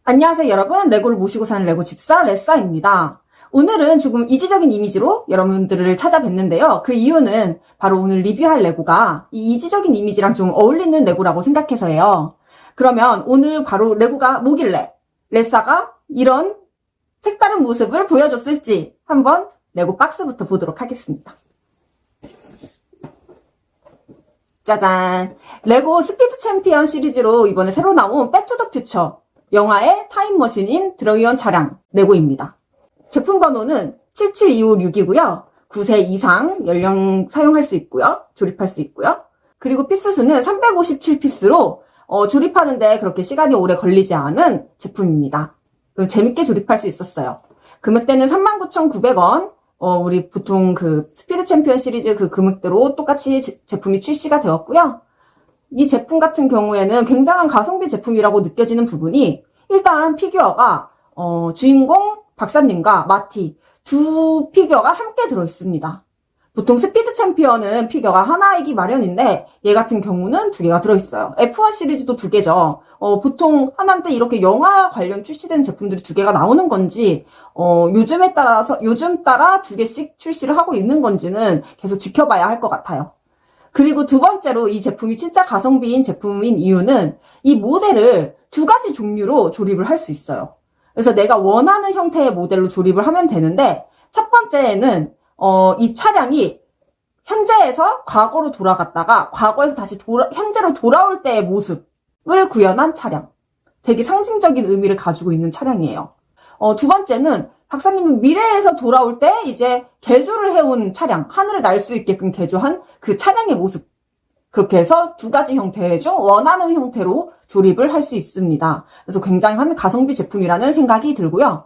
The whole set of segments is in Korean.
안녕하세요 여러분, 레고를 모시고 사는 레고 집사 레사입니다. 오늘은 조금 이지적인 이미지로 여러분들을 찾아뵀는데요. 그 이유는 바로 오늘 리뷰할 레고가 이 이지적인 이미지랑 좀 어울리는 레고라고 생각해서예요. 그러면 오늘 바로 레고가 뭐길래 레사가 이런 색다른 모습을 보여줬을지 한번 레고 박스부터 보도록 하겠습니다. 짜잔! 레고 스피드 챔피언 시리즈로 이번에 새로 나온 백투더퓨처 영화의 타임머신인 드로이언 차량 레고입니다. 제품 번호는 77256이고요. 9세 이상 연령 사용할 수 있고요. 조립할 수 있고요. 그리고 피스 수는 357피스로 조립하는데 그렇게 시간이 오래 걸리지 않은 제품입니다. 재밌게 조립할 수 있었어요. 금액대는 39,900원. 우리 보통 그 스피드 챔피언 시리즈 그 금액대로 똑같이 제품이 출시가 되었고요. 이 제품 같은 경우에는 굉장한 가성비 제품이라고 느껴지는 부분이 일단 피규어가 주인공 박사님과 마티 두 피규어가 함께 들어있습니다. 보통 스피드 챔피언은 피규어가 하나이기 마련인데 얘 같은 경우는 두 개가 들어있어요. F1 시리즈도 두 개죠. 보통 하나인데 이렇게 영화 관련 출시된 제품들이 두 개가 나오는 건지 요즘 따라 두 개씩 출시를 하고 있는 건지는 계속 지켜봐야 할 것 같아요. 그리고 두 번째로 이 제품이 진짜 가성비인 제품인 이유는 이 모델을 두 가지 종류로 조립을 할 수 있어요. 그래서 내가 원하는 형태의 모델로 조립을 하면 되는데 첫 번째에는 이 차량이 현재에서 과거로 돌아갔다가 과거에서 다시 현재로 돌아올 때의 모습을 구현한 차량. 되게 상징적인 의미를 가지고 있는 차량이에요. 두 번째는 박사님은 미래에서 돌아올 때 이제 개조를 해온 차량, 하늘을 날 수 있게끔 개조한 그 차량의 모습. 그렇게 해서 두 가지 형태 중 원하는 형태로 조립을 할 수 있습니다. 그래서 굉장한 가성비 제품이라는 생각이 들고요.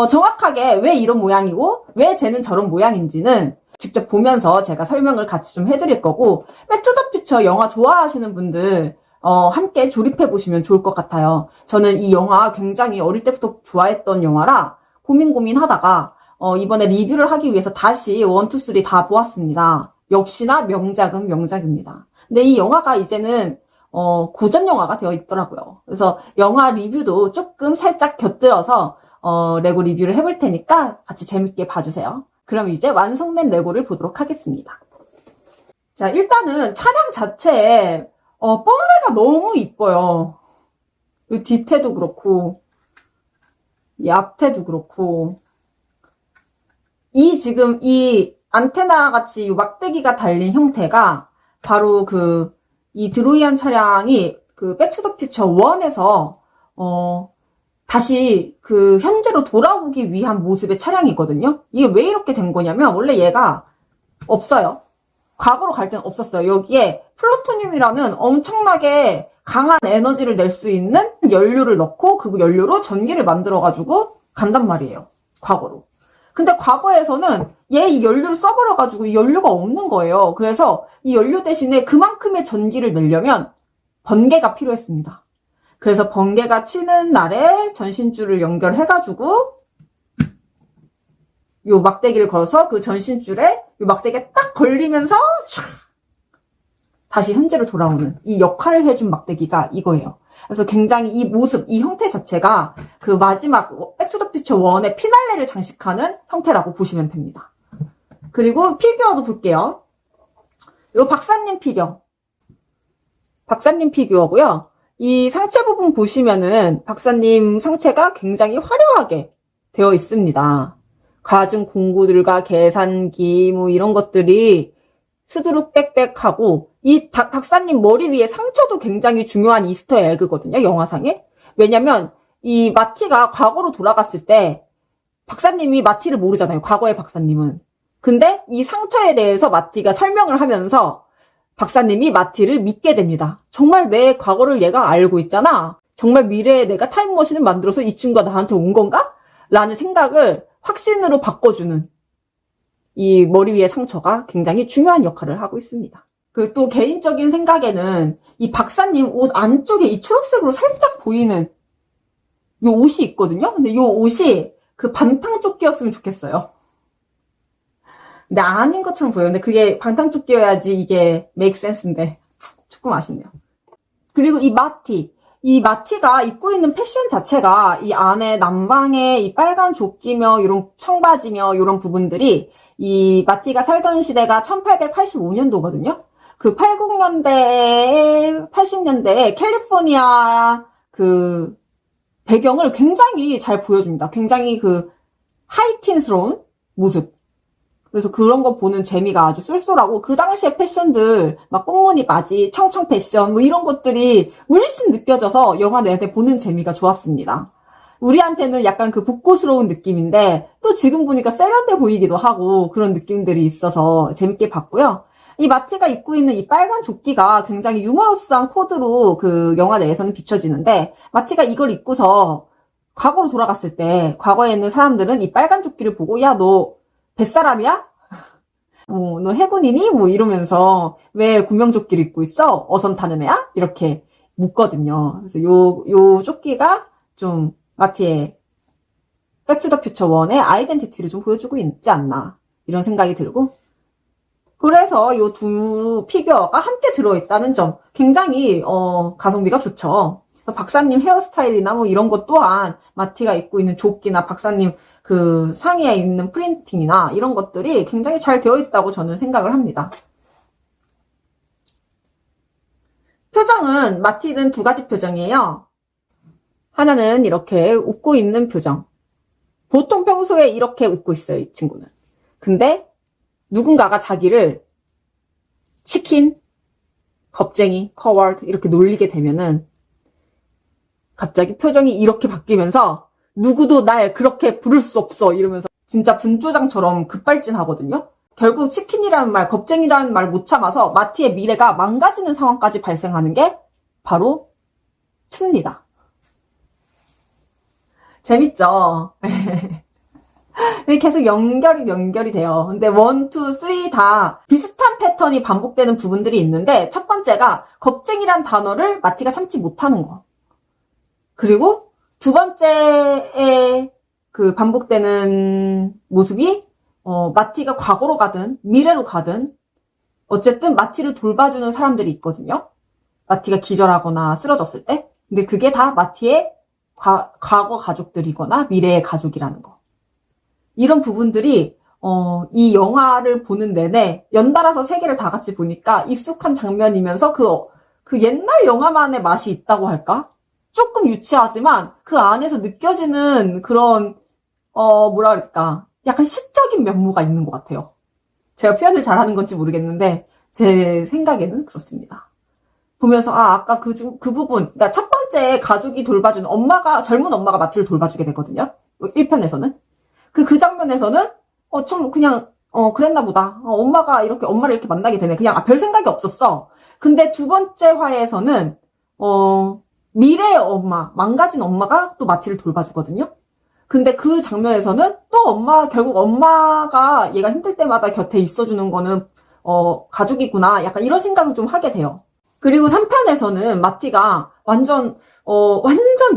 정확하게 왜 이런 모양이고 왜 쟤는 저런 모양인지는 직접 보면서 제가 설명을 같이 좀 해드릴 거고, 백투더퓨처 영화 좋아하시는 분들 함께 조립해 보시면 좋을 것 같아요. 저는 이 영화 굉장히 어릴 때부터 좋아했던 영화라 고민하다가 이번에 리뷰를 하기 위해서 다시 1, 2, 3 다 보았습니다. 역시나 명작은 명작입니다. 근데 이 영화가 이제는 고전 영화가 되어 있더라고요. 그래서 영화 리뷰도 조금 살짝 곁들여서 레고 리뷰를 해볼 테니까 같이 재밌게 봐주세요. 그럼 이제 완성된 레고를 보도록 하겠습니다. 자, 일단은 차량 자체에 뻔세가 너무 이뻐요. 이 뒤태도 그렇고 이 앞태도 그렇고 지금 이 안테나 같이 이 막대기가 달린 형태가 바로 이 드로이언 차량이 그 백투더퓨처 1에서 다시 그 현재로 돌아오기 위한 모습의 차량이거든요. 이게 왜 이렇게 된 거냐면 원래 얘가 없어요. 과거로 갈 때는 없었어요. 여기에 플루토늄이라는 엄청나게 강한 에너지를 낼 수 있는 연료를 넣고 그 연료로 전기를 만들어가지고 간단 말이에요. 과거로. 근데 과거에서는 얘 이 연료를 써버려가지고 이 연료가 없는 거예요. 그래서 이 연료 대신에 그만큼의 전기를 내려면 번개가 필요했습니다. 그래서 번개가 치는 날에 전신줄을 연결해가지고 요 막대기를 걸어서 그 전신줄에 요 막대기가 딱 걸리면서 다시 현재로 돌아오는 이 역할을 해준 막대기가 이거예요. 그래서 굉장히 이 모습, 이 형태 자체가 그 마지막 백투더퓨처 1의 피날레를 장식하는 형태라고 보시면 됩니다. 그리고 피규어도 볼게요. 요 박사님 피규어고요. 이 상체 부분 보시면은 박사님 상체가 굉장히 화려하게 되어 있습니다. 갖은 공구들과 계산기 뭐 이런 것들이 스드룩 빽빽하고 이 박사님 머리 위에 상처도 굉장히 중요한 이스터 에그거든요. 영화상에. 왜냐면 이 마티가 과거로 돌아갔을 때 박사님이 마티를 모르잖아요. 과거의 박사님은. 근데 이 상처에 대해서 마티가 설명을 하면서 박사님이 마티를 믿게 됩니다. 정말 내 과거를 얘가 알고 있잖아. 정말 미래에 내가 타임머신을 만들어서 이 친구가 나한테 온 건가? 라는 생각을 확신으로 바꿔주는 이 머리 위의 상처가 굉장히 중요한 역할을 하고 있습니다. 그리고 또 개인적인 생각에는 이 박사님 옷 안쪽에 이 초록색으로 살짝 보이는 요 옷이 있거든요. 근데 요 옷이 그 반탕조끼였으면 좋겠어요. 근데 아닌 것처럼 보여요. 근데 그게 반탕조끼여야지 이게 메이크 센스인데 조금 아쉽네요. 그리고 이 마티. 이 마티가 입고 있는 패션 자체가 이 안에 남방에 이 빨간 조끼며 이런 청바지며 이런 부분들이 이 마티가 살던 시대가 1885년도거든요. 그 80년대, 80년대에 캘리포니아 그 배경을 굉장히 잘 보여줍니다. 굉장히 그 하이틴스러운 모습. 그래서 그런 거 보는 재미가 아주 쏠쏠하고, 그 당시의 패션들, 막 꽃무늬 바지, 청청 패션, 뭐 이런 것들이 물씬 느껴져서 영화 내내 보는 재미가 좋았습니다. 우리한테는 약간 그 복고스러운 느낌인데, 또 지금 보니까 세련돼 보이기도 하고, 그런 느낌들이 있어서 재밌게 봤고요. 이 마티가 입고 있는 이 빨간 조끼가 굉장히 유머러스한 코드로 그 영화 내에서는 비춰지는데, 마티가 이걸 입고서 과거로 돌아갔을 때, 과거에 있는 사람들은 이 빨간 조끼를 보고, 야, 너 뱃사람이야? 너 해군이니? 뭐 이러면서 왜 구명조끼를 입고 있어? 어선 타는 애야? 이렇게 묻거든요. 그래서 요 조끼가 좀 마티의 백투더퓨처 1의 아이덴티티를 좀 보여주고 있지 않나 이런 생각이 들고, 그래서 요 두 피규어가 함께 들어있다는 점 굉장히 가성비가 좋죠. 박사님 헤어스타일이나 뭐 이런 것 또한 마티가 입고 있는 조끼나 박사님 그 상의에 있는 프린팅이나 이런 것들이 굉장히 잘 되어 있다고 저는 생각을 합니다. 표정은 마티는 두 가지 표정이에요. 하나는 이렇게 웃고 있는 표정. 보통 평소에 이렇게 웃고 있어요, 이 친구는. 근데 누군가가 자기를 치킨, 겁쟁이, 커워드 이렇게 놀리게 되면은 갑자기 표정이 이렇게 바뀌면서 누구도 날 그렇게 부를 수 없어 이러면서 진짜 분조장처럼 급발진하거든요. 결국 치킨이라는 말, 겁쟁이라는 말 못 참아서 마티의 미래가 망가지는 상황까지 발생하는 게 바로 춥니다. 재밌죠? 계속 연결이 돼요. 근데 1, 2, 3 다 비슷한 패턴이 반복되는 부분들이 있는데, 첫 번째가 겁쟁이란 단어를 마티가 참지 못하는 거. 그리고 두 번째에 그 반복되는 모습이 마티가 과거로 가든 미래로 가든 어쨌든 마티를 돌봐주는 사람들이 있거든요. 마티가 기절하거나 쓰러졌을 때. 근데 그게 다 마티의 과거 가족들이거나 미래의 가족이라는 거. 이런 부분들이 이 영화를 보는 내내 연달아서 세 개를 다 같이 보니까 익숙한 장면이면서 그 옛날 영화만의 맛이 있다고 할까? 조금 유치하지만 그 안에서 느껴지는 그런 뭐라 그럴까, 약간 시적인 면모가 있는 것 같아요. 제가 표현을 잘하는 건지 모르겠는데 제 생각에는 그렇습니다. 보면서 아까 그 부분, 그러니까 첫 번째 가족이 돌봐주는 젊은 엄마가 마티를 돌봐주게 되거든요. 1편에서는 그 장면에서는 좀 그냥 그랬나 보다. 엄마를 이렇게 만나게 되네. 그냥 별 생각이 없었어. 근데 두 번째 화에서는 미래의 엄마, 망가진 엄마가 또 마티를 돌봐주거든요. 근데 그 장면에서는 또 결국 엄마가 얘가 힘들 때마다 곁에 있어주는 거는 가족이구나. 약간 이런 생각을 좀 하게 돼요. 그리고 3편에서는 마티가 완전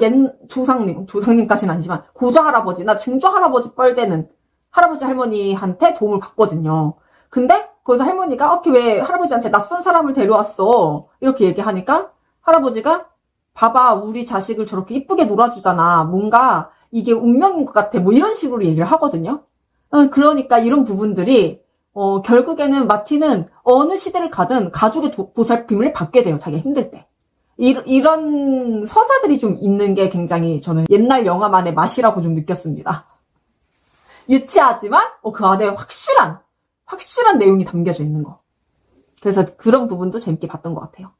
옛 조상님까지는 아니지만 고조 할아버지나 증조 할아버지 뻘되는 할아버지 할머니한테 도움을 받거든요. 근데 거기서 할머니가 왜 할아버지한테 낯선 사람을 데려왔어? 이렇게 얘기하니까 할아버지가 봐봐, 우리 자식을 저렇게 이쁘게 놀아주잖아. 뭔가 이게 운명인 것 같아. 뭐 이런 식으로 얘기를 하거든요. 그러니까 이런 부분들이 결국에는 마티는 어느 시대를 가든 가족의 보살핌을 받게 돼요. 자기가 힘들 때. 이런 서사들이 좀 있는 게 굉장히 저는 옛날 영화만의 맛이라고 좀 느꼈습니다. 유치하지만 그 안에 확실한 내용이 담겨져 있는 거. 그래서 그런 부분도 재밌게 봤던 것 같아요.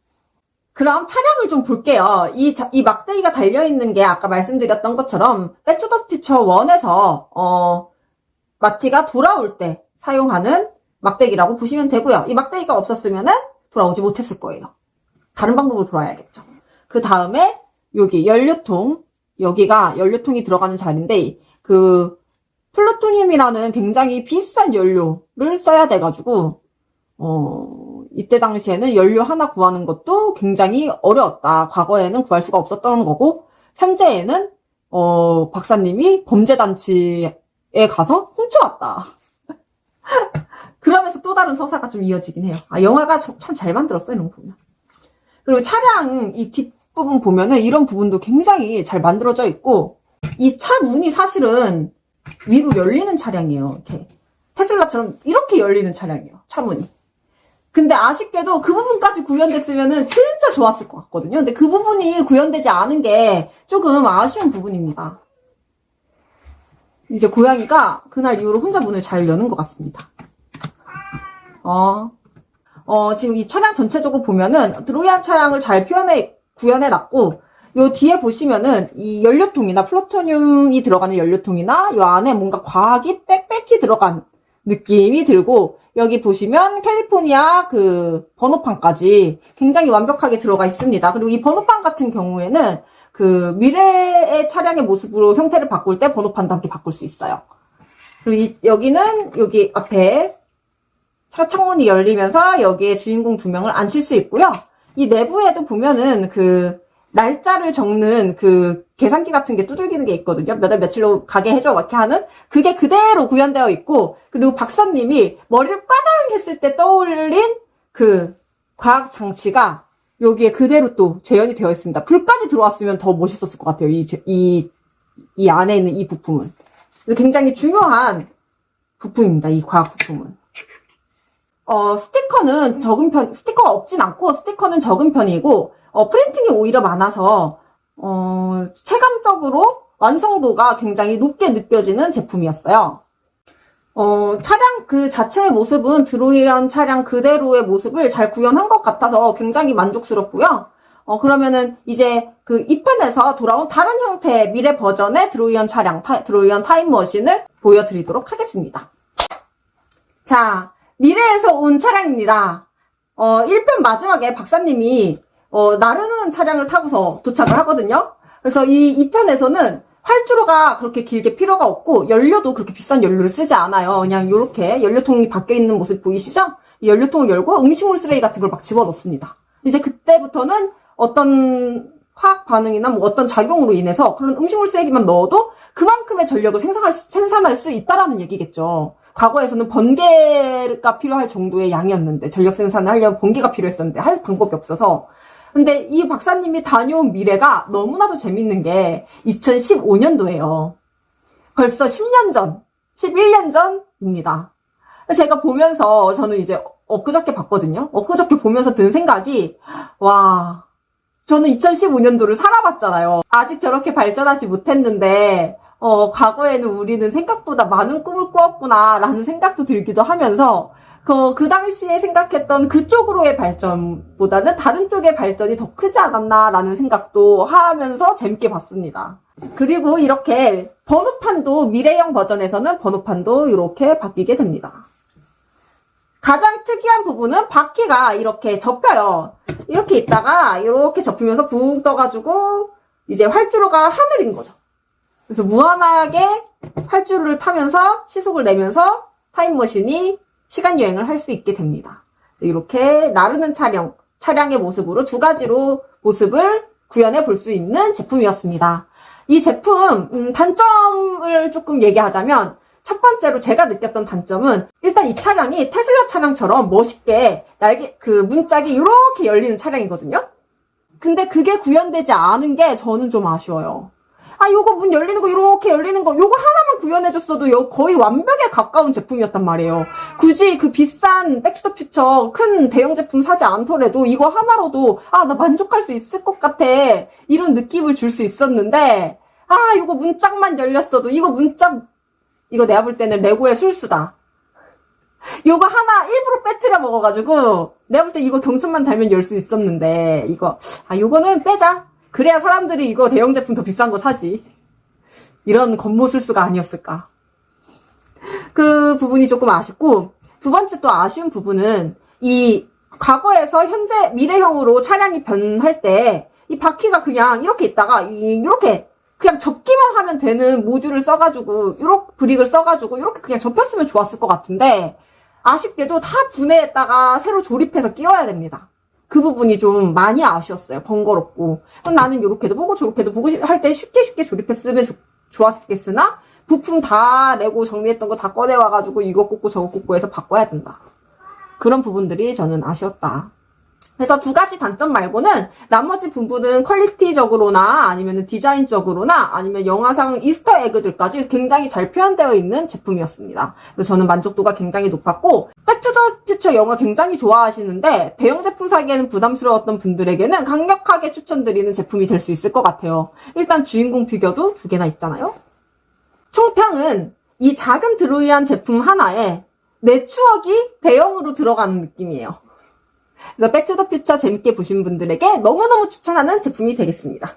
그럼 차량을 좀 볼게요. 이 막대기가 달려있는 게 아까 말씀드렸던 것처럼 백투더퓨처 1에서 마티가 돌아올 때 사용하는 막대기라고 보시면 되고요. 이 막대기가 없었으면은 돌아오지 못했을 거예요. 다른 방법으로 돌아야겠죠. 그 다음에 여기 연료통, 여기가 연료통이 들어가는 자리인데 그 플루토늄이라는 굉장히 비싼 연료를 써야 돼가지고 이때 당시에는 연료 하나 구하는 것도 굉장히 어려웠다. 과거에는 구할 수가 없었던 거고, 현재에는 박사님이 범죄단체에 가서 훔쳐왔다. 그러면서 또 다른 서사가 좀 이어지긴 해요. 영화가 참 잘 만들었어요, 이런 거 보면. 그리고 차량 이 부분 보면은 이런 부분도 굉장히 잘 만들어져 있고, 이 차 문이 사실은 위로 열리는 차량이에요. 이렇게 테슬라처럼 이렇게 열리는 차량이에요, 차 문이. 근데 아쉽게도 그 부분까지 구현됐으면은 진짜 좋았을 것 같거든요. 근데 그 부분이 구현되지 않은 게 조금 아쉬운 부분입니다. 이제 고양이가 그날 이후로 혼자 문을 잘 여는 것 같습니다. 지금 이 차량 전체적으로 보면은 드로이안 차량을 잘 구현해 놨고, 요 뒤에 보시면은 이 연료통이나 플루토늄이 들어가는 연료통이나 요 안에 뭔가 과학이 빽빽히 들어간 느낌이 들고, 여기 보시면 캘리포니아 그 번호판까지 굉장히 완벽하게 들어가 있습니다. 그리고 이 번호판 같은 경우에는 그 미래의 차량의 모습으로 형태를 바꿀 때 번호판도 함께 바꿀 수 있어요. 그리고 여기는 여기 앞에 차 창문이 열리면서 여기에 주인공 2명을 앉힐 수 있고요. 이 내부에도 보면은 그 날짜를 적는 그 계산기 같은 게 두들기는 게 있거든요. 몇 월 며칠로 가게 해줘 이렇게 하는, 그게 그대로 구현되어 있고, 그리고 박사님이 머리를 꽈당 했을 때 떠올린 그 과학 장치가 여기에 그대로 또 재현이 되어 있습니다. 불까지 들어왔으면 더 멋있었을 것 같아요. 이 안에 있는 이 부품은 굉장히 중요한 부품입니다. 이 과학 부품은. 스티커는 스티커가 없진 않고 스티커는 적은 편이고, 프린팅이 오히려 많아서, 체감적으로 완성도가 굉장히 높게 느껴지는 제품이었어요. 차량 그 자체의 모습은 드로이안 차량 그대로의 모습을 잘 구현한 것 같아서 굉장히 만족스럽고요. 그러면은 이제 그 2편에서 돌아온 다른 형태의 미래 버전의 드로이안 차량, 드로이안 타임머신을 보여드리도록 하겠습니다. 자, 미래에서 온 차량입니다. 1편 마지막에 박사님이 나르는 차량을 타고서 도착을 하거든요. 그래서 이 2편에서는 활주로가 그렇게 길게 필요가 없고, 연료도 그렇게 비싼 연료를 쓰지 않아요. 그냥 이렇게 연료통이 밖에 있는 모습 보이시죠? 이 연료통을 열고 음식물 쓰레기 같은 걸 막 집어넣습니다. 이제 그때부터는 어떤 화학 반응이나 뭐 어떤 작용으로 인해서 그런 음식물 쓰레기만 넣어도 그만큼의 전력을 생산할 수 있다라는 얘기겠죠. 과거에서는 번개가 필요할 정도의 양이었는데, 전력 생산을 하려면 번개가 필요했었는데 할 방법이 없어서. 근데 이 박사님이 다녀온 미래가 너무나도 재밌는 게 2015년도예요. 벌써 10년 전, 11년 전입니다. 제가 보면서 저는 이제 엊그저께 봤거든요. 엊그저께 보면서 든 생각이, 와, 저는 2015년도를 살아봤잖아요. 아직 저렇게 발전하지 못했는데 과거에는 우리는 생각보다 많은 꿈을 꾸었구나 라는 생각도 들기도 하면서, 그 당시에 생각했던 그쪽으로의 발전보다는 다른 쪽의 발전이 더 크지 않았나라는 생각도 하면서 재밌게 봤습니다. 그리고 이렇게 번호판도 미래형 버전에서는 번호판도 이렇게 바뀌게 됩니다. 가장 특이한 부분은 바퀴가 이렇게 접혀요. 이렇게 있다가 이렇게 접히면서 붕 떠가지고 이제 활주로가 하늘인 거죠. 그래서 무한하게 활주로를 타면서 시속을 내면서 타임머신이 시간여행을 할 수 있게 됩니다. 이렇게 나르는 차량의 모습으로 두 가지로 모습을 구현해 볼 수 있는 제품이었습니다. 이 제품 단점을 조금 얘기하자면, 첫 번째로 제가 느꼈던 단점은, 일단 이 차량이 테슬라 차량처럼 멋있게 문짝이 이렇게 열리는 차량이거든요. 근데 그게 구현되지 않은 게 저는 좀 아쉬워요. 요거 문 열리는 거, 이렇게 열리는 거, 요거 하나만 구현해줬어도 거의 완벽에 가까운 제품이었단 말이에요. 굳이 그 비싼 백투더퓨처 큰 대형 제품 사지 않더라도 이거 하나로도, 나 만족할 수 있을 것 같아. 이런 느낌을 줄 수 있었는데, 이거 문짝만 열렸어도, 이거 내가 볼 때는 레고의 술수다. 요거 하나 일부러 빼뜨려 먹어가지고, 내가 볼 때 이거 경첩만 달면 열 수 있었는데, 요거는 빼자. 그래야 사람들이 이거 대형 제품 더 비싼 거 사지. 이런 겉모술수가 아니었을까. 그 부분이 조금 아쉽고, 두 번째 또 아쉬운 부분은, 이 과거에서 현재 미래형으로 차량이 변할 때 이 바퀴가 그냥 이렇게 있다가 이렇게 그냥 접기만 하면 되는 모듈을 써가지고, 브릭을 써가지고 이렇게 그냥 접혔으면 좋았을 것 같은데, 아쉽게도 다 분해했다가 새로 조립해서 끼워야 됩니다. 그 부분이 좀 많이 아쉬웠어요. 번거롭고. 나는 요렇게도 보고 저렇게도 보고 할 때 쉽게 조립했으면 좋았겠으나, 부품 다 레고 정리했던 거 다 꺼내와가지고 이거 꽂고 저거 꽂고 해서 바꿔야 된다. 그런 부분들이 저는 아쉬웠다. 그래서 두 가지 단점 말고는 나머지 부분은 퀄리티적으로나 아니면 디자인적으로나 아니면 영화상 이스터 에그들까지 굉장히 잘 표현되어 있는 제품이었습니다. 그래서 저는 만족도가 굉장히 높았고, 백투더퓨처 영화 굉장히 좋아하시는데 대형 제품 사기에는 부담스러웠던 분들에게는 강력하게 추천드리는 제품이 될 수 있을 것 같아요. 일단 주인공 피규어도 두 개나 있잖아요. 총평은 이 작은 드로이한 제품 하나에 내 추억이 대형으로 들어가는 느낌이에요. 그래서 백투더퓨처 재밌게 보신 분들에게 너무너무 추천하는 제품이 되겠습니다.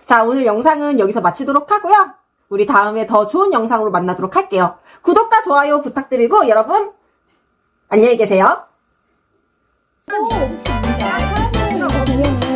자, 오늘 영상은 여기서 마치도록 하고요. 우리 다음에 더 좋은 영상으로 만나도록 할게요. 구독과 좋아요 부탁드리고 여러분 안녕히 계세요. 혹시 사진이나 뭐 보면은